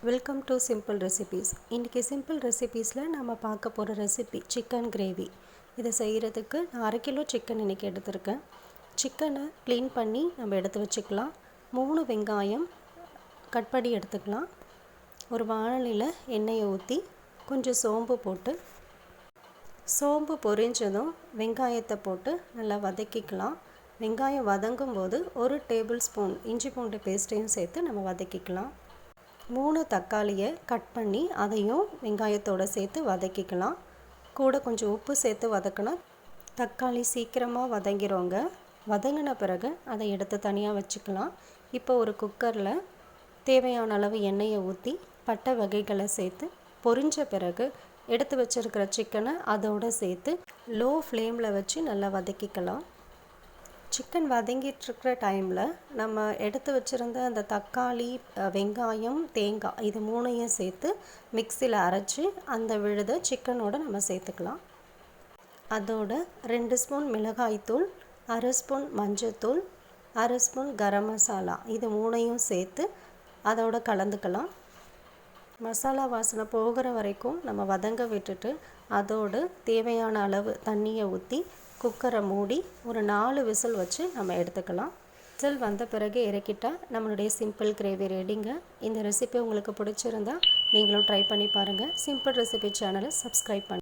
Welcome to simple recipes. இன்றைக்கி simple ரெசிபீஸில் நம்ம பார்க்க போகிற ரெசிபி சிக்கன் கிரேவி. இதை செய்கிறதுக்கு நான் 1/2 கிலோ சிக்கன் இன்றைக்கி எடுத்திருக்கேன். சிக்கனை க்ளீன் பண்ணி நம்ம எடுத்து வச்சுக்கலாம். 3 வெங்காயம் கட் பண்ணி எடுத்துக்கலாம். ஒரு வாணலியில் எண்ணெயை ஊற்றி கொஞ்சம் சோம்பு போட்டு, சோம்பு பொரிஞ்சதும் வெங்காயத்தை போட்டு நல்லா வதக்கிக்கலாம். வெங்காயம் வதங்கும் போது 1 டேபிள் ஸ்பூன் இஞ்சி பூண்டு பேஸ்ட்டையும் சேர்த்து நம்ம வதக்கிக்கலாம். 3 தக்காளியை கட் பண்ணி அதையும் வெங்காயத்தோடு சேர்த்து வதக்கிக்கலாம். கூட கொஞ்சம் உப்பு சேர்த்து வதக்கினா தக்காளி சீக்கிரமாக வதங்கிடுங்க. வதங்கின பிறகு அதை எடுத்து தனியாக வச்சுக்கலாம். இப்போ ஒரு குக்கரில் தேவையான அளவு எண்ணெயை ஊற்றி பட்டை வகைகளை சேர்த்து பொரிஞ்ச பிறகு எடுத்து வச்சுருக்கிற சிக்கனை அதோடு சேர்த்து லோ ஃப்ளேமில் வச்சு நல்லா வதக்கிக்கலாம். சிக்கன் வதங்கிட்டுருக்கிற டைமில் நம்ம எடுத்து வச்சுருந்த அந்த தக்காளி, வெங்காயம், தேங்காய் இது 3ஐயும் சேர்த்து மிக்சியில் அரைச்சி அந்த விழுதை சிக்கனோடு நம்ம சேர்த்துக்கலாம். அதோட 2 ஸ்பூன் மிளகாய்த்தூள், 1/2 ஸ்பூன் மஞ்சத்தூள், 1/2 ஸ்பூன் கரம் மசாலா இது 3ஐயும் சேர்த்து அதோடு கலந்துக்கலாம். மசாலா வாசனை போகிற வரைக்கும் நம்ம வதங்க விட்டுட்டு அதோடு தேவையான அளவு தண்ணியை ஊற்றி குக்கரை மூடி ஒரு 4 விசில் வச்சு நம்ம எடுத்துக்கலாம். விசில் வந்த பிறகு இறக்கிட்டால் நம்மளுடைய சிம்பிள் கிரேவி ரெடிங்க. இந்த ரெசிபி உங்களுக்கு பிடிச்சிருந்தா நீங்களும் ட்ரை பண்ணி பாருங்கள். சிம்பிள் ரெசிபி சேனலை சப்ஸ்கிரைப் பண்ணுங்கள்.